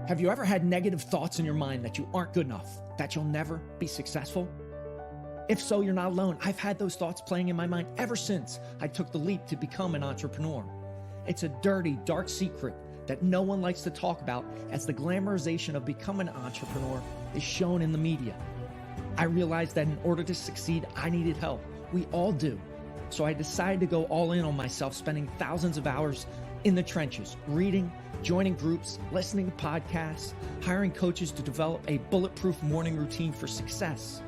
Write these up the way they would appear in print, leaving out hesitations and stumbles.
Have you ever had negative thoughts in your mind that you aren't good enough, that you'll never be successful? If so, you're not alone. I've had those thoughts playing in my mind ever since I took the leap to become an entrepreneur. It's a dirty, dark secret that no one likes to talk about, as the glamorization of becoming an entrepreneur is shown in the media. I realized that in order to succeed, I needed help. We all do. So I decided to go all in on myself, spending thousands of hours in the trenches, reading, joining groups, listening to podcasts, hiring coaches to develop a bulletproof morning routine for success.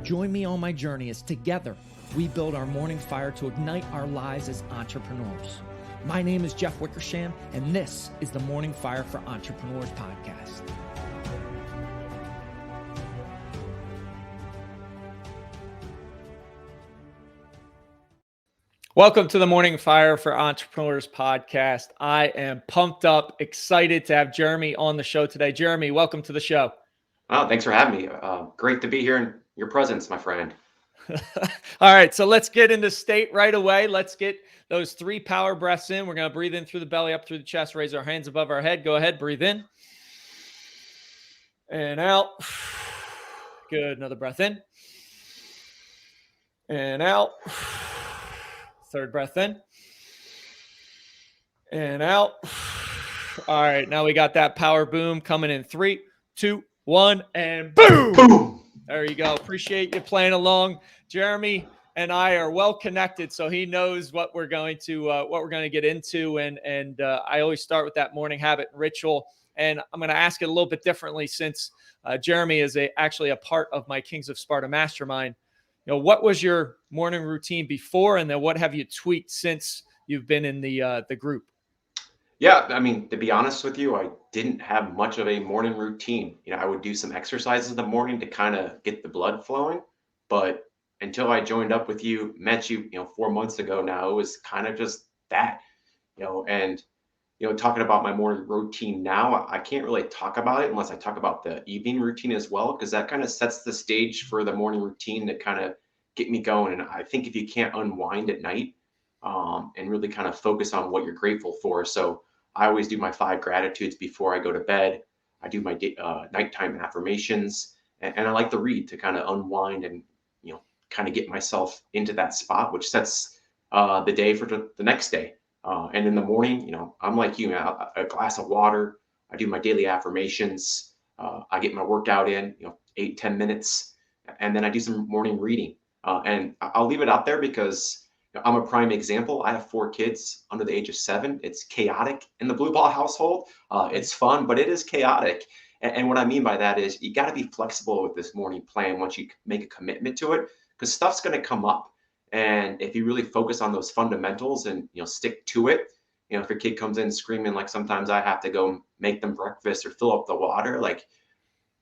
Join me on my journey as together we build our morning fire to ignite our lives as entrepreneurs. My name is Jeff Wickersham, and this is the Morning Fire for Entrepreneurs podcast. Welcome to the Morning Fire for Entrepreneurs podcast. I am pumped up, excited to have Jeremy on the show today. Jeremy, welcome to the show. Oh, thanks for having me. Great to be here in your presence, my friend. All right, so let's get into state right away. Let's get those 3 power breaths in. We're going to breathe in through the belly, up through the chest, raise our hands above our head. Go ahead, breathe in and out. Good. Another breath in and out. Third breath in and out. All right, now we got that power boom coming in 3, 2, 1, and boom. Boom. There you go. Appreciate you playing along. Jeremy and I are well connected, so he knows what we're going to get into. And I always start with that morning habit ritual, and I'm going to ask it a little bit differently since Jeremy is actually a part of my Kings of Sparta mastermind. You know, what was your morning routine before, and then what have you tweaked since you've been in the group? Yeah, I mean, to be honest with you, I didn't have much of a morning routine. I would do some exercises in the morning to kind of get the blood flowing. But until I joined up with you, met you, 4 months ago now, it was kind of just that, and talking about my morning routine now, I can't really talk about it unless I talk about the evening routine as well, because that kind of sets the stage for the morning routine to kind of get me going. And I think if you can't unwind at night and really kind of focus on what you're grateful for. So I always do my 5 gratitudes before I go to bed. I do my nighttime affirmations, and I like to read to kind of unwind and, kind of get myself into that spot, which sets the day for the next day. And in the morning, I'm like you, a glass of water. I do my daily affirmations. I get my workout in, 8-10 minutes, and then I do some morning reading. And I'll leave it out there because I'm a prime example. I have 4 kids under the age of 7. It's chaotic in the Blubaugh household. It's fun, but it is chaotic. And what I mean by that is you got to be flexible with this morning plan once you make a commitment to it, because stuff's going to come up. And if you really focus on those fundamentals and, stick to it, if your kid comes in screaming, like sometimes I have to go make them breakfast or fill up the water, like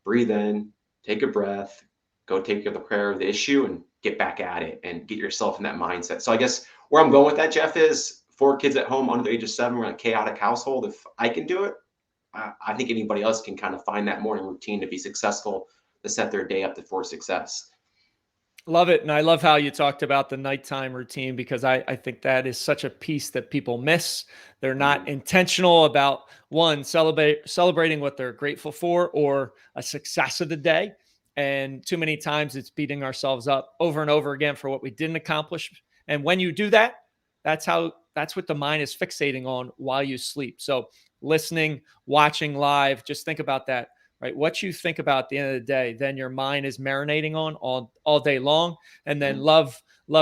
breathe in, take a breath, go take care of the issue and get back at it and get yourself in that mindset. So I guess where I'm going with that, Jeff, is 4 kids at home under the age of 7. We're in a chaotic household. If I can do it, I think anybody else can kind of find that morning routine to be successful, to set their day up for success. Love it. And I love how you talked about the nighttime routine, because I think that is such a piece that people miss. They're not intentional about, one, celebrating what they're grateful for or a success of the day. And too many times it's beating ourselves up over and over again for what we didn't accomplish. And when you do that, that's what the mind is fixating on while you sleep. So listening, watching live, just think about that. Right? What you think about at the end of the day, then your mind is marinating on all day long. And then love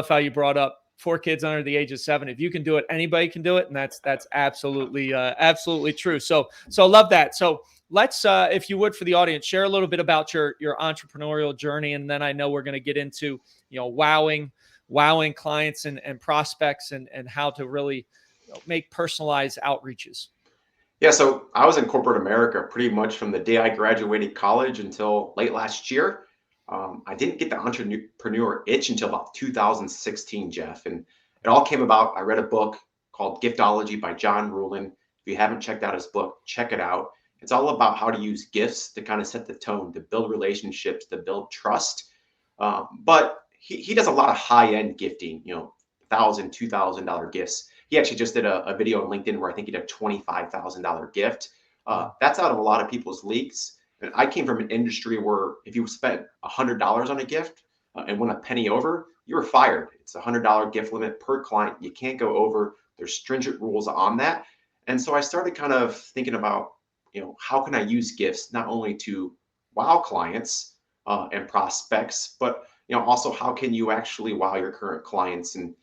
how you brought up 4 kids under the age of 7. If you can do it, anybody can do it. And that's absolutely true. So love that. So let's, if you would, for the audience, share a little bit about your entrepreneurial journey. And then I know we're going to get into, wowing clients and prospects and how to really make personalized outreaches. Yeah, so I was in corporate America pretty much from the day I graduated college until late last year. I didn't get the entrepreneur itch until about 2016, Jeff. And it all came about. I read a book called Giftology by John Ruhlin. If you haven't checked out his book, check it out. It's all about how to use gifts to kind of set the tone, to build relationships, to build trust. But he does a lot of high-end gifting, $1,000, $2,000 gifts. He actually just did a video on LinkedIn where I think he did a $25,000 gift. Wow. That's out of a lot of people's leagues. And I came from an industry where if you spent $100 on a gift and went a penny over, you were fired. It's $100 gift limit per client. You can't go over. There's stringent rules on that. And so I started kind of thinking about, how can I use gifts not only to wow clients and prospects, but also how can you actually wow your current clients? And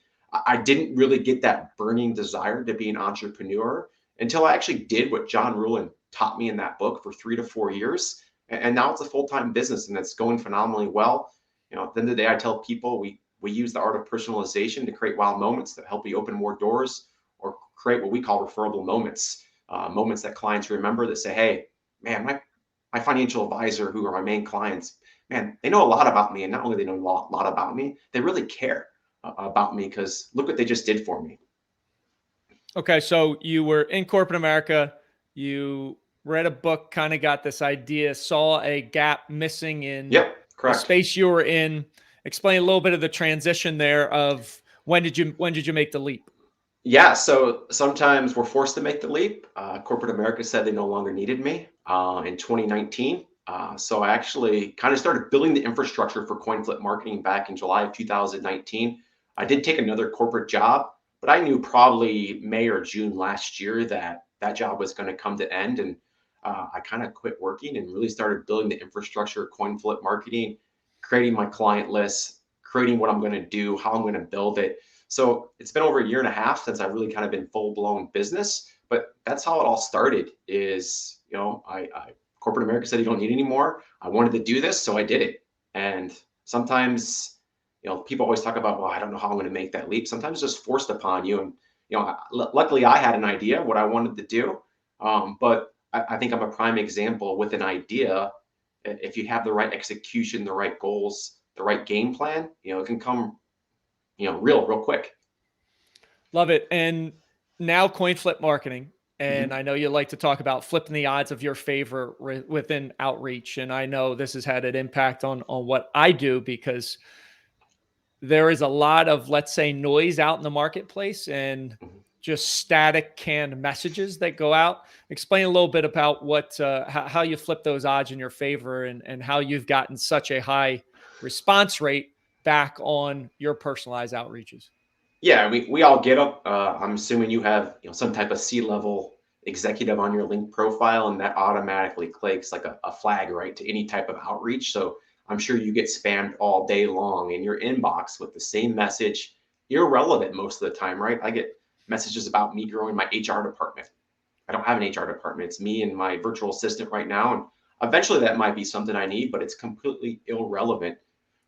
I didn't really get that burning desire to be an entrepreneur until I actually did what John Ruhlin taught me in that book for 3 to 4 years. And now it's a full-time business and it's going phenomenally well. At the end of the day, I tell people we use the art of personalization to create wow moments that help you open more doors or create what we call referable moments, moments that clients remember that say, hey, man, my financial advisor, who are my main clients, man, they know a lot about me. And not only they know a lot about me, they really care about me because look what they just did for me. Okay. So you were in corporate America, you read a book, kind of got this idea, saw a gap missing in Yep, the correct. space you were in. Explain a little bit of the transition there of when did you make the leap? Yeah, so sometimes we're forced to make the leap. Corporate America said they no longer needed me in 2019. So I actually kind of started building the infrastructure for CoinFlip Marketing back in July of 2019. I Okay. did take another corporate job, but I knew probably May or June last year that that job was going to come to end. And I kind of quit working and really started building the infrastructure of CoinFlip Marketing, creating my client list, creating what I'm going to do, how I'm going to build it. So it's been over a year and a half since I've really kind of been full blown business, but that's how it all started. Is I corporate America said you don't need any more. I wanted to do this, so I did it. And sometimes people always talk about, well, I don't know how I'm going to make that leap. Sometimes it's just forced upon you. And luckily I had an idea what I wanted to do, but I think I'm a prime example with an idea. If you have the right execution, the right goals, the right game plan, it can come real quick. Love it. And now CoinFlip Marketing. And Mhm. I know you like to talk about flipping the odds of your favor within outreach. And I know this has had an impact on what I do because there is a lot of, let's say, noise out in the marketplace and Mhm. just static canned messages that go out. Explain a little bit about what how you flip those odds in your favor and how you've gotten such a high response rate back on your personalized outreaches. Yeah, we all get them. I'm assuming you have some type of C-level executive on your link profile, and that automatically clicks like a flag, right, to any type of outreach. So I'm sure you get spammed all day long in your inbox with the same message, irrelevant most of the time, right? I get messages about me growing my HR department. I don't have an HR department. It's me and my virtual assistant right now, and eventually that might be something I need, but it's completely irrelevant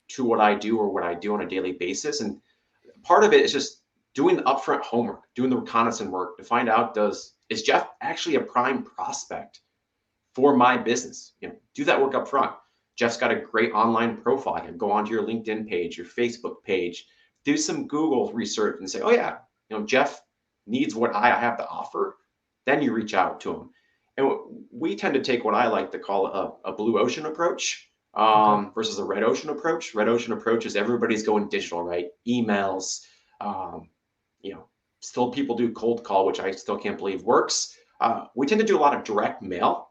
to what I do or what I do on a daily basis. And part of it is just doing the upfront homework, doing the reconnaissance work to find out, is Jeff actually a prime prospect for my business? Do that work up front. Jeff's got a great online profile. I can go onto your LinkedIn page, your Facebook page, do some Google research and say, oh yeah, Jeff needs what I have to offer. Then you reach out to him. And we tend to take what I like to call a blue ocean approach Okay. versus a red ocean approach. Red ocean approach is everybody's going digital, right? Emails, um, you know, still people do cold call, which I still can't believe works. We tend to do a lot of direct mail,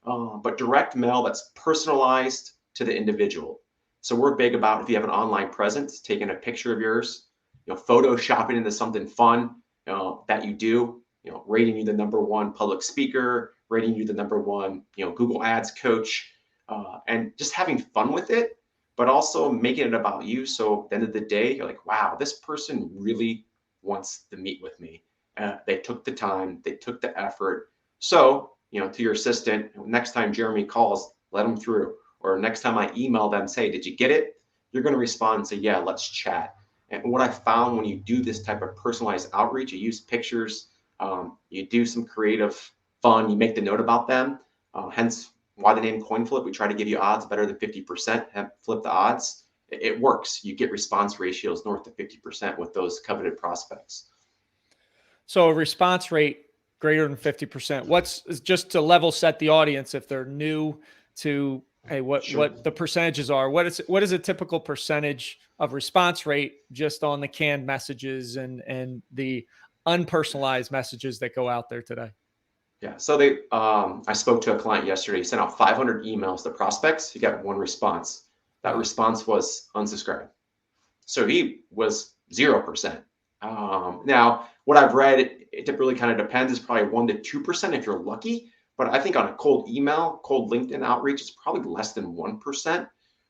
but direct mail that's personalized to the individual. So we're big about if you have an online presence, taking a picture of yours, photoshopping into something fun, that you do, rating you the number one public speaker, rating you the number one, Google Ads coach, and just having fun with it, but also making it about you. So at the end of the day, you're like, wow, this person really wants to meet with me. They took the time, they took the effort. So, to your assistant, next time Jeremy calls, let them through. Or next time I email them, say, did you get it? You're going to respond and say, yeah, let's chat. And what I found when you do this type of personalized outreach, you use pictures, you do some creative fun, you make the note about them. Hence why the name CoinFlip. We try to give you odds better than 50%, flip the odds. It works. You get response ratios north of 50% with those coveted prospects. So a response rate greater than 50%. What's just to level set the audience if they're new to, hey, Sure. what the percentages are? What is a typical percentage of response rate just on the canned messages and the unpersonalized messages that go out there today? Yeah. So I spoke to a client yesterday. He sent out 500 emails to prospects. He got one response. That Wow. response was unsubscribe. So he was 0%. Now, what I've read, it really kind of depends. It's probably 1 to 2% if you're lucky. But I think on a cold email, cold LinkedIn outreach, it's probably less than 1%.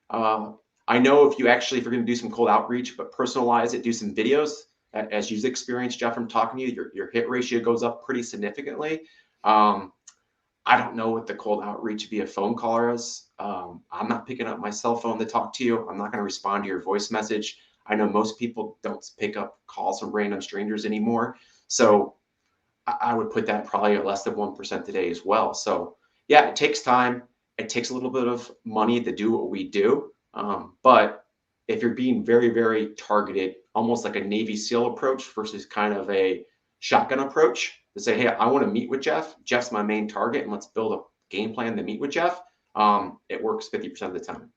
Uh, I know if you're going to do some cold outreach, but personalize it, do some videos, as you've experienced, Jeff, from talking to you, your hit ratio goes up pretty significantly. Um, I don't know what the cold outreach via phone call is. I'm not picking up my cell phone to talk to you. I'm not going to respond to your voice message. I know most people don't pick up calls from random strangers anymore. Right. So I would put that probably at less than 1% today as well. So yeah, it takes time. It takes a little bit of money to do what we do. But if you're being very, very targeted, almost like a Navy SEAL approach versus kind of a shotgun approach to say, hey, I want to meet with Jeff. Jeff's my main target, and let's build a game plan to meet with Jeff. It works 50% of the time.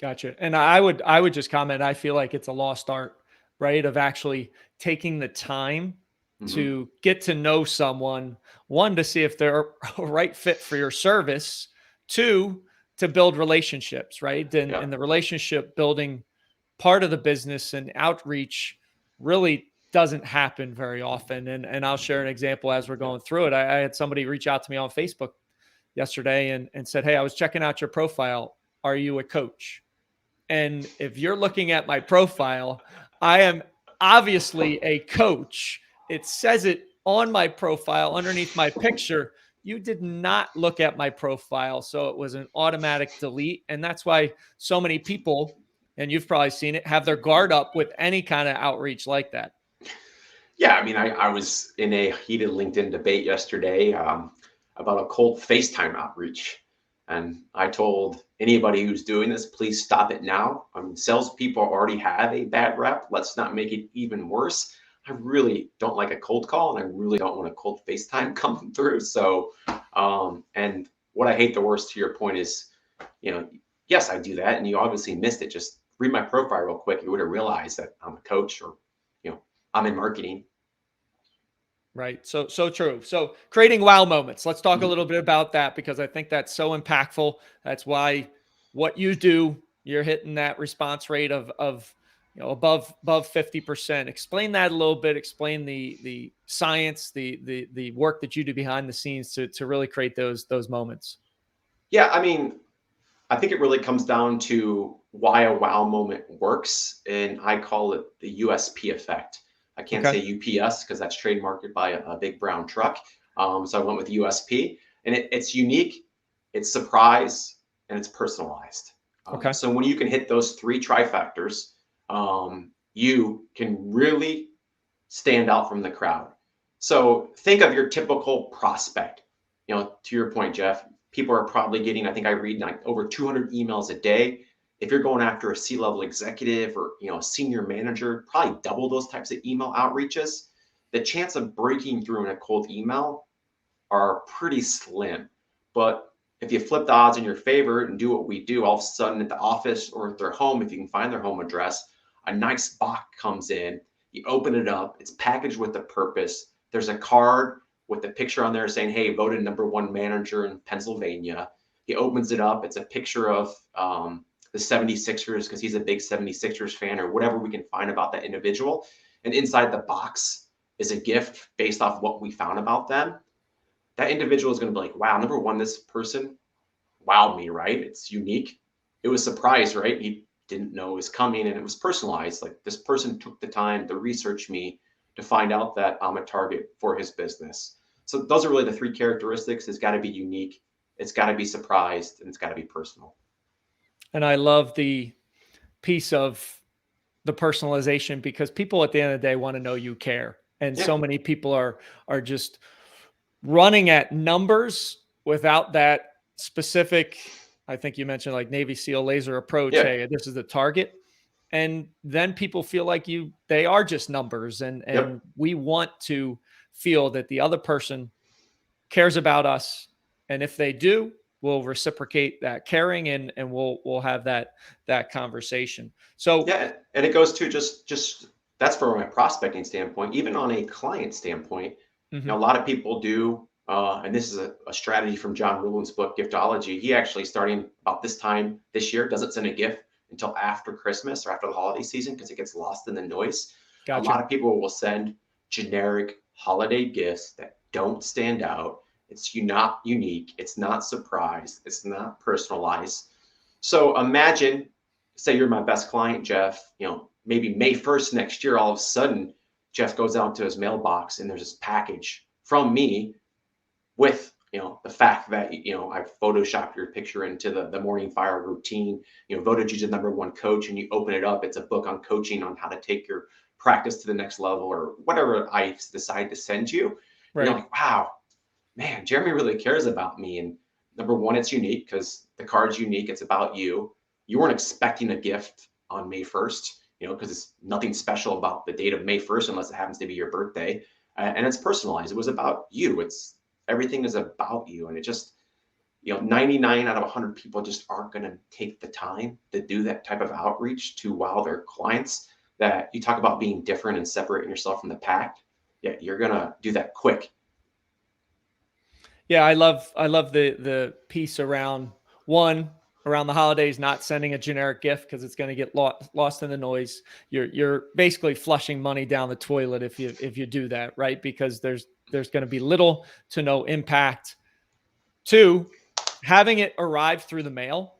Gotcha. And I would just comment, I feel like it's a lost art, right? Of actually taking the time Mm-hmm. to get to know someone, one, to see if they're a right fit for your service, two, to build relationships, right? Yeah. And the relationship building part of the business and outreach really doesn't happen very often. And I'll share an example as we're Yeah. going through it. I had somebody reach out to me on Facebook yesterday and said, hey, I was checking out your profile. Are you a coach? And if you're looking at my profile, I am obviously a coach. It says it on my profile underneath my picture. You did not look at my profile. So it was an automatic delete. And that's why so many people, and you've probably seen it, have their guard up with any kind of outreach like that. Yeah, I mean, I was in a heated LinkedIn debate yesterday about a cold FaceTime outreach. And I told anybody who's doing this, please stop it now. I mean, salespeople already have a bad rep. Let's not make it even worse. I really don't like a cold call, and I really don't want a cold FaceTime coming through. So, and what I hate the worst, to your point, is, yes, I do that. And you obviously missed it. Just read my profile real quick. You would have realized that I'm a coach, or, I'm in marketing. Right. So true. So creating wow moments. Let's talk a Mhm. little bit about that because I think that's so impactful. That's why what you do, you're hitting that response rate of above 50%. Explain that a little bit. Explain the science, the work that you do behind the scenes to really create those moments. Yeah, I mean, I think it really comes down to why a wow moment works, and I call it the USP effect. I can't Okay. say UPS because that's trademarked by a big brown truck. So I went with USP, and it's unique, it's surprise, and it's personalized. Okay. So when you can hit those three trifactors, you can really stand out from the crowd. So think of your typical prospect. To your point, Jeff, people are probably getting, I think I read like over 200 emails a day. If you're going after a C-level executive or a senior manager, probably double those types of email outreaches. The chance of breaking through in a cold email are pretty slim. But if you flip the odds in your favor and do what we do, all of a sudden at the office or at their home, if you can find their home address, a nice box comes in. You open it up, it's packaged with a purpose. There's a card with a picture on there saying, hey, voted #1 manager in Pennsylvania. He opens it up, it's a picture of the 76ers because he's a big 76ers fan, or whatever we can find about that individual. And inside the box is a gift based off what we found about them. That individual is going to be like, wow, #1, this person wowed me, right? It's unique. It was a surprise, right? He didn't know it was coming, and it was personalized. Like, this person took the time to research me to find out that I'm a target for his business. So those are really the three characteristics. It's got to be unique, it's got to be surprised, and it's got to be personal. And I love the piece of the personalization because people at the end of the day want to know you care. And Yeah. so many people are just running at numbers without that specific, I think you mentioned like Navy SEAL laser approach. Yeah. Hey, this is the target. And then people feel like they are just numbers. And Yep. we want to feel that the other person cares about us. And if they do, we'll reciprocate that caring and we'll have that conversation. So Yeah. And it goes to just that's from a prospecting standpoint. Even on a client standpoint, mhm, a lot of people do and this is a strategy from John Ruhlin's book, Giftology. He actually, starting about this time this year, doesn't send a gift until after Christmas or after the holiday season because it gets lost in the noise. A Gotcha. lot of people will send generic holiday gifts that don't stand out. It's not unique. It's not surprise. It's not personalized. So imagine, say you're my best client, Jeff, maybe May 1st next year, all of a sudden, Jeff goes out to his mailbox and there's this package from me with the fact that I've photoshopped your picture into the morning fire routine, voted you the #1 coach, and you open it up, it's a book on coaching on how to take your practice to the next level or whatever I decide to send you. And Right. you're like, wow, man, Jeremy really cares about me. And #1, it's unique because the card's unique. It's about you. You weren't expecting a gift on May 1st, because it's nothing special about the date of May 1st unless it happens to be your birthday. And it's personalized. It was about you. Everything is about you. And it just, 99 out of 100 people just aren't going to take the time to do that type of outreach to wow their clients. That you talk about being different and separating yourself from the pack. Yeah, you're going to do that quick. Yeah, I love the piece around the holidays, not sending a generic gift because it's going to get lost in the noise. You're basically flushing money down the toilet if you do that, right? Because there's going to be little to no impact. 2, having it arrive through the mail.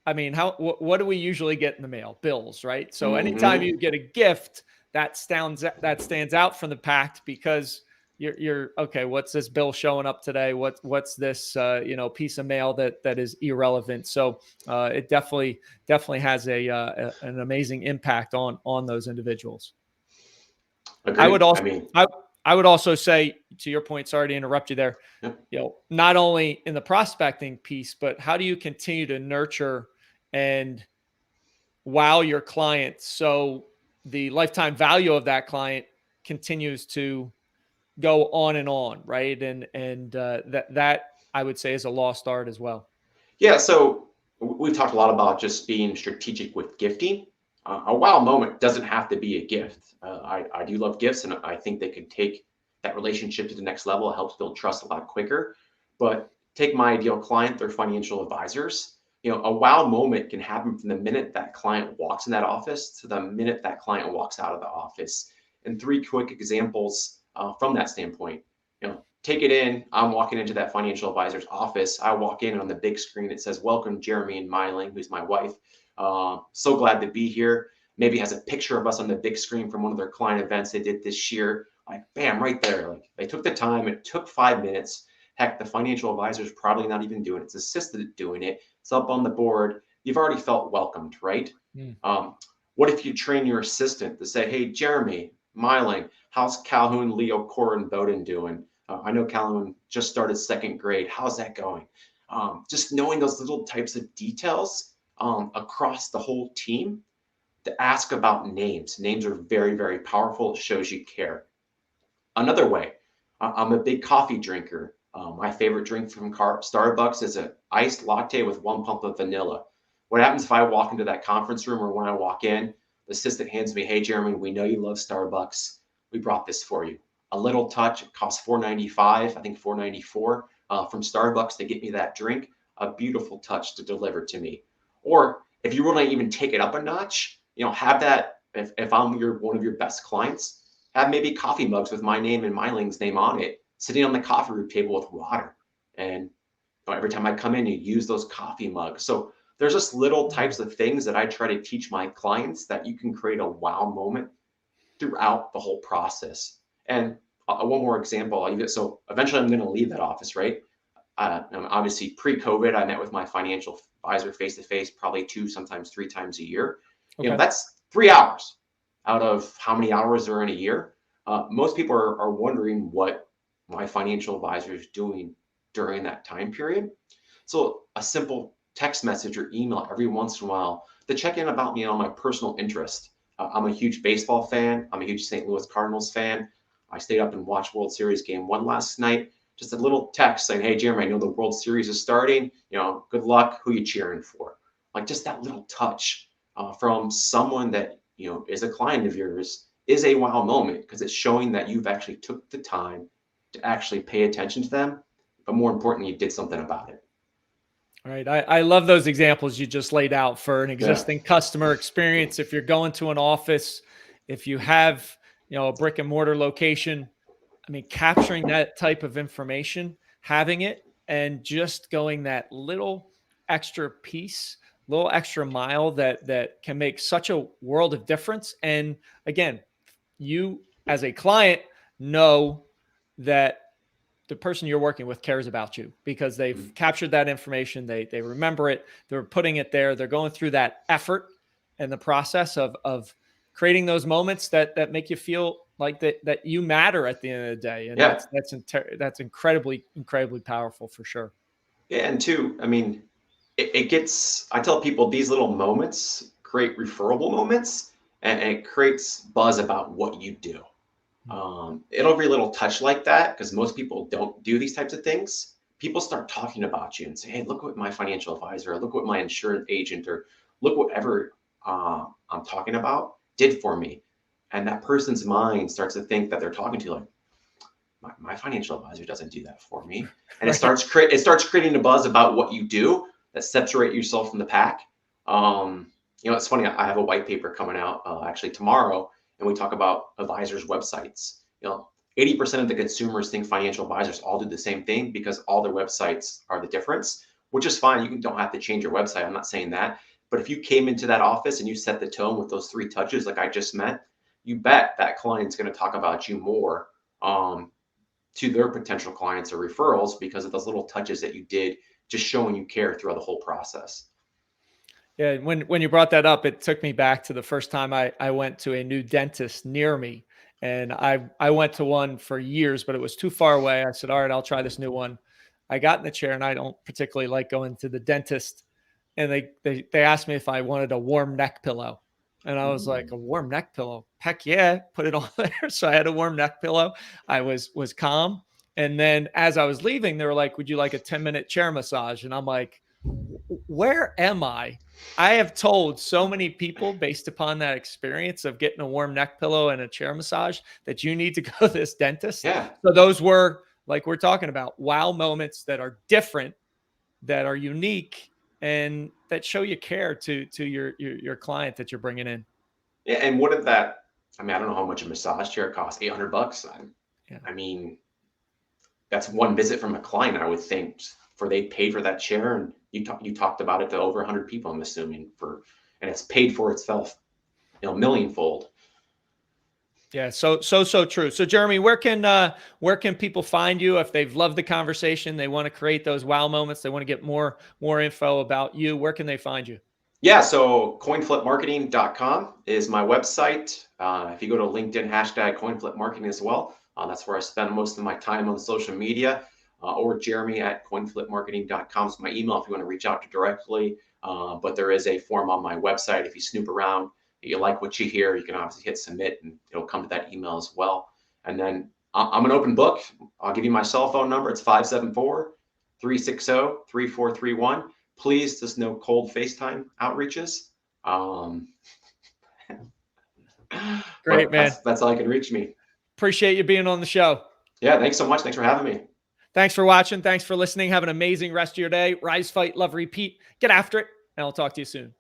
I mean, what do we usually get in the mail? Bills, right? So anytime you get a gift that stands out from the Pact because you're okay. What's this bill showing up today? What's this piece of mail that is irrelevant? So it definitely has an amazing impact on those individuals. I would Agreed. also I would also say, to your point, sorry to interrupt you there, Yep. Not only in the prospecting piece, but how do you continue to nurture and wow your client so the lifetime value of that client continues to go on and on, right? And that I would say is a lost art as well. Yeah, so we've talked a lot about just being strategic with gifting. A wow moment doesn't have to be a gift. I do love gifts, and I think they can take that relationship to the next level. It helps build trust a lot quicker. But take my ideal client, their financial advisors. A wow moment can happen from the minute that client walks in that office to the minute that client walks out of the office. And 3 quick examples from that standpoint. Take it in. I'm walking into that financial advisor's office. I walk in, and on the big screen, it says, "Welcome, Jeremy and Myling," who's my wife. So glad to be here. Maybe has a picture of us on the big screen from one of their client events they did this year. Like, bam, right there. Like, they took the time. It took 5 minutes. Heck, the financial advisor's probably not even doing it. It's assisted doing it. It's up on the board. You've already felt welcomed, right? Mm. What if you train your assistant to say, "Hey, Jeremy, Myling, how's Calhoun, Leo, Corin, Bowden doing? I know Calhoun just started 2nd grade. How's that going?" Just knowing those little types of details across the whole team to ask about names. Names are very, very powerful. It shows you care. Another way, I'm a big coffee drinker. My favorite drink from Starbucks is an iced latte with 1 pump of vanilla. What happens if I walk into that conference room or when I walk in, the assistant hands me, "Hey, Jeremy, we know you love Starbucks. We brought this for you." A little touch. It costs $4.95, I think $4.94 from Starbucks to get me that drink. A beautiful touch to deliver to me. Or if you want to even take it up a notch, have that. If I'm one of your best clients, have maybe coffee mugs with my name and Myling's name on it, sitting on the coffee room table with water. And every time I come in, you use those coffee mugs. So there's just little types of things that I try to teach my clients that you can create a wow moment throughout the whole process. And one more example. So eventually I'm going to leave that office, right? Obviously pre-COVID, I met with my financial advisor face-to-face, probably 2, sometimes 3 times a year. Okay. That's 3 hours out of how many hours are in a year. Most people are wondering what my financial advisor is doing during that time period. So a simple text message or email every once in a while to check in about me on my personal interest. I'm a huge baseball fan. I'm a huge St. Louis Cardinals fan. I stayed up and watched World Series Game 1 last night. Just a little text saying, "Hey, Jeremy, I know the World Series is starting. Good luck. Who you cheering for?" Like just that little touch from someone that is a client of yours is a wow moment because it's showing that you've actually took the time to actually pay attention to them, but more importantly, you did something about it. All right. I love those examples you just laid out for an Yeah. existing customer experience. If you're going to an office, if you have, a brick and mortar location, I mean, capturing that type of information, having it, and just going that little extra piece, little extra mile that can make such a world of difference. And again, you as a client know that the person you're working with cares about you because they've captured that information. They remember it. They're putting it there. They're going through that effort and the process of creating those moments that make you feel like that you matter at the end of the day. And Yeah. that's incredibly powerful for sure. Yeah. And two, I mean, I tell people these little moments create referable moments, and it creates buzz about what you do. Every little touch like that, because most people don't do these types of things, people start talking about you and say, hey, look what my financial advisor, or look what my insurance agent, or look whatever I'm talking about did for me. And that person's mind starts to think that they're talking to, like, my financial advisor doesn't do that for me. And Right. it starts creating a buzz about what you do that separate yourself from the pack. It's funny, I have a white paper coming out actually tomorrow, and we talk about advisors' websites. 80% of the consumers think financial advisors all do the same thing because all their websites are the difference, which is fine. You don't have to change your website. I'm not saying that. But if you came into that office and you set the tone with those 3 touches, like I just meant, you bet that client's going to talk about you more to their potential clients or referrals because of those little touches that you did, just showing you care throughout the whole process. Yeah, when you brought that up, it took me back to the first time I went to a new dentist near me. And I went to one for years, but it was too far away. I said, all right, I'll try this new one. I got in the chair, and I don't particularly like going to the dentist. And they asked me if I wanted a warm neck pillow. And I was like, a warm neck pillow? Heck yeah, put it on there. So I had a warm neck pillow. I was calm. And then as I was leaving, they were like, would you like a 10-minute chair massage? And I'm like, where am I? I have told so many people based upon that experience of getting a warm neck pillow and a chair massage that you need to go to this dentist. Yeah. So those were, like we're talking about, wow moments that are different, that are unique, and that show you care to your client that you're bringing in. Yeah. And what did that, I mean, I don't know how much a massage chair costs, $800. Yeah. I mean, that's one visit from a client, I would think, for they paid for that chair, and you talked about it to over 100 people, I'm assuming, and it's paid for itself, millionfold. Yeah, so true. So Jeremy, where can people find you if they've loved the conversation, they want to create those wow moments, they want to get more info about you? Where can they find you? Yeah, so coinflipmarketing.com is my website. If you go to LinkedIn, #coinflipmarketing as well. That's where I spend most of my time on social media, or Jeremy@coinflipmarketing.com is my email if you want to reach out to directly. But there is a form on my website. If you snoop around, you like what you hear, you can obviously hit submit and it'll come to that email as well. And then I'm an open book. I'll give you my cell phone number. It's 574-360-3431. Please, just no cold FaceTime outreaches. Great, man. That's how you can reach me. Appreciate you being on the show. Yeah, thanks so much. Thanks for having me. Thanks for watching. Thanks for listening. Have an amazing rest of your day. Rise, fight, love, repeat. Get after it, and I'll talk to you soon.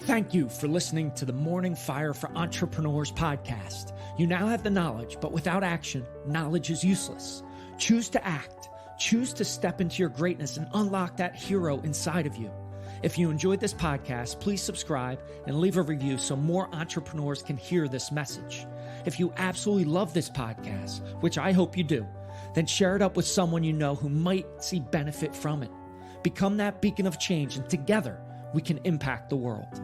Thank you for listening to the Morning Fire for Entrepreneurs podcast. You now have the knowledge, but without action, knowledge is useless. Choose to act. Choose to step into your greatness and unlock that hero inside of you. If you enjoyed this podcast, please subscribe and leave a review so more entrepreneurs can hear this message. If you absolutely love this podcast, which I hope you do, then share it up with someone you know who might see benefit from it. Become that beacon of change, and together we can impact the world.